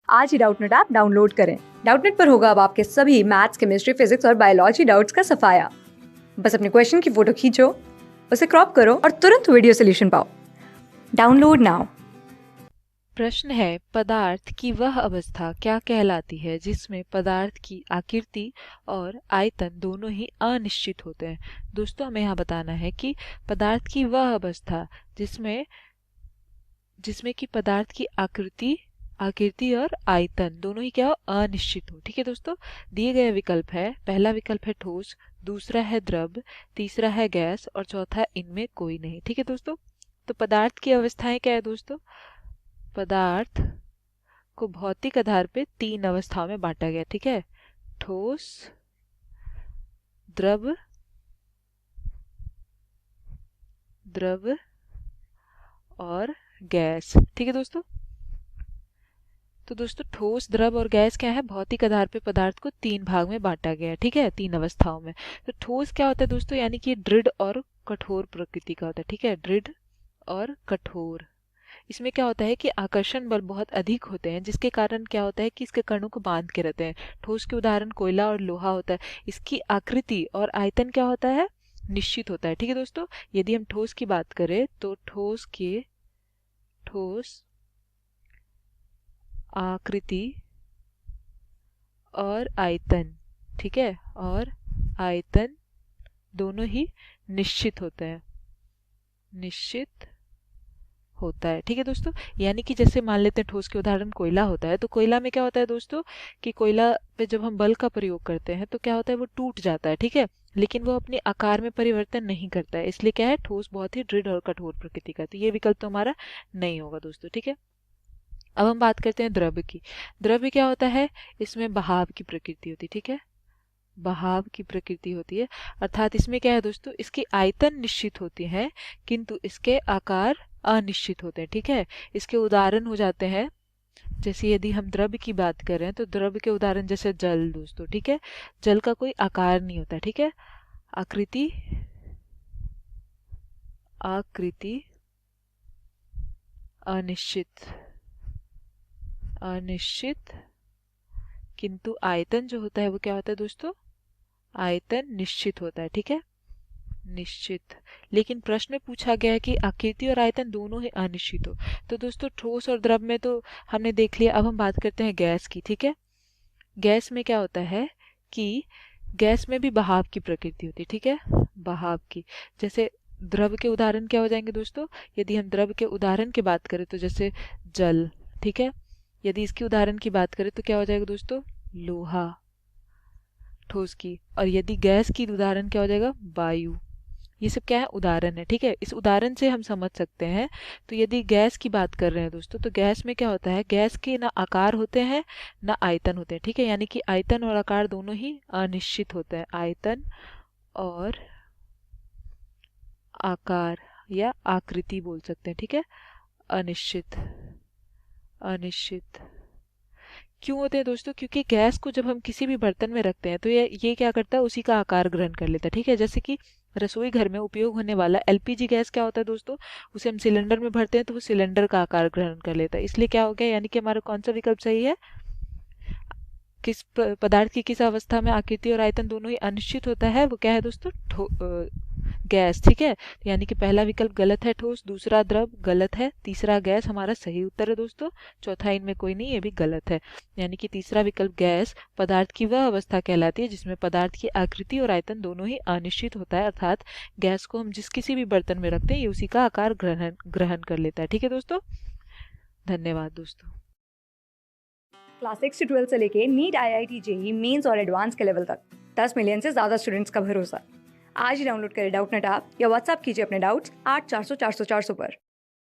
आज ही Doubtnut app download करें। Doubtnut पर होगा अब आपके सभी मैथ्स, केमिस्ट्री, फिजिक्स और बायोलॉजी डाउट्स का सफाया। बस अपने क्वेश्चन की फोटो खींचो, उसे क्रॉप करो और तुरंत वीडियो सोल्यूशन पाओ। Download now. प्रश्न है, पदार्थ की वह अवस्था क्या कहलाती है जिसमें पदार्थ की आकृति और आयतन दोनों ही अनिश्चित होते हैं। दोस्तों, हमें यहाँ बताना है कि पदार्थ की वह अवस्था जिसमें जिसमें कि पदार्थ की आकृति आकृति और आयतन दोनों ही क्या हो, अनिश्चित हो। ठीक है दोस्तों, दिए गए विकल्प है, पहला विकल्प है ठोस, दूसरा है द्रव, तीसरा है गैस और चौथा इनमें कोई नहीं। ठीक है दोस्तों, तो पदार्थ की अवस्थाएं क्या है दोस्तों? पदार्थ को भौतिक आधार पे तीन अवस्थाओं में बांटा गया। ठीक है, ठोस, द्रव द्रव और गैस। ठीक है दोस्तों, तो दोस्तों ठोस, द्रव और गैस क्या है? भौतिक आधार पे पदार्थ को तीन भाग में बांटा गया है। ठीक है, तीन अवस्थाओं में। तो ठोस क्या होता है दोस्तों? यानी कि दृढ़ और कठोर प्रकृति का होता है। ठीक है, दृढ़ और कठोर। इसमें क्या होता है कि आकर्षण बल बहुत अधिक होते हैं, जिसके कारण क्या होता है कि इसके कणों को बांध के रहते हैं। ठोस के उदाहरण कोयला और लोहा होता है। इसकी आकृति और आयतन क्या होता है? निश्चित होता है। ठीक है दोस्तों, यदि हम ठोस की बात करें तो ठोस आकृति और आयतन, ठीक है, और आयतन दोनों ही निश्चित होते हैं, निश्चित होता है। ठीक है दोस्तों, यानी कि जैसे मान लेते हैं ठोस के उदाहरण कोयला होता है, तो कोयला में क्या होता है दोस्तों कि कोयला पे जब हम बल का प्रयोग करते हैं तो क्या होता है, वो टूट जाता है। ठीक है, लेकिन वो अपने आकार में परिवर्तन नहीं करता है। इसलिए क्या है, ठोस बहुत ही दृढ़ और कठोर प्रकृति का। तो ये विकल्प तो हमारा नहीं होगा दोस्तों। ठीक है, अब हम बात करते हैं द्रव की। द्रव क्या होता है? इसमें बहाव की प्रकृति होती है। ठीक है, बहाव की प्रकृति होती है, अर्थात इसमें क्या है दोस्तों, इसकी आयतन निश्चित होती है किंतु इसके आकार अनिश्चित होते हैं। ठीक है, इसके उदाहरण हो जाते हैं, जैसे यदि हम द्रव की बात कर रहे हैं तो द्रव के उदाहरण जैसे जल दोस्तों। ठीक है, जल का कोई आकार नहीं होता। ठीक है, आकृति आकृति अनिश्चित अनिश्चित किंतु आयतन जो होता है वो क्या होता है दोस्तों? आयतन निश्चित होता है। ठीक है, निश्चित। लेकिन प्रश्न में पूछा गया है कि आकृति और आयतन दोनों ही अनिश्चित हो। तो दोस्तों ठोस और द्रव में तो हमने देख लिया। अब हम बात करते हैं गैस की। ठीक है, गैस में क्या होता है कि गैस में भी बहाव की प्रकृति होती है। ठीक है, बहाव की। जैसे द्रव के उदाहरण क्या हो जाएंगे दोस्तों? यदि हम द्रव के उदाहरण की बात करें तो जैसे जल। ठीक है, यदि इसकी उदाहरण की बात करें तो क्या हो जाएगा दोस्तों? लोहा, ठोस की। और यदि गैस की उदाहरण क्या हो जाएगा? वायु। ये सब क्या है? उदाहरण है। ठीक है, इस उदाहरण से हम समझ सकते हैं। तो यदि गैस की बात कर रहे हैं दोस्तों, तो गैस में क्या होता है? गैस के ना आकार होते हैं ना आयतन होते हैं। ठीक है, यानी कि आयतन और आकार दोनों ही अनिश्चित होते हैं। आयतन और आकार या आकृति बोल सकते हैं। ठीक है, अनिश्चित अनिश्चित क्यों होते हैं दोस्तों? क्योंकि गैस को जब हम किसी भी बर्तन में रखते हैं तो ये क्या करता है? उसी का आकार ग्रहण कर लेता है। ठीक है, जैसे कि रसोई घर में उपयोग होने वाला एलपीजी गैस क्या होता है दोस्तों? उसे हम सिलेंडर में भरते हैं तो वो सिलेंडर का आकार ग्रहण कर लेता है। इसलिए क्या हो गया, यानी कि हमारा कौन सा विकल्प सही है? किस पदार्थ की किस अवस्था में आकृति और आयतन दोनों ही अनिश्चित होता है, वो क्या है दोस्तों? गैस। ठीक है, यानी कि पहला विकल्प गलत है, ठोस, दूसरा द्रव गलत है, तीसरा गैस हमारा सही उत्तर है दोस्तों, चौथा इनमें कोई नहीं, ये भी गलत है। यानी कि तीसरा विकल्प गैस पदार्थ की वह अवस्था कहलाती है जिसमें पदार्थ की आकृति और आयतन दोनों ही अनिश्चित होता है, अर्थात गैस को हम जिस किसी भी बर्तन में रखते हैं ये उसी का आकार ग्रहण कर लेता है। ठीक है दोस्तों, धन्यवाद दोस्तों। क्लास 6 से 12 से लेके नीट, IIT, JEE मेंस और एडवांस के लेवल तक 10 मिलियन से ज्यादा स्टूडेंट्स का भरोसा। आज ही डाउनलोड करें डाउटनेट ऐप या व्हाट्सएप कीजिए अपने डाउट्स 8400 400 400 पर।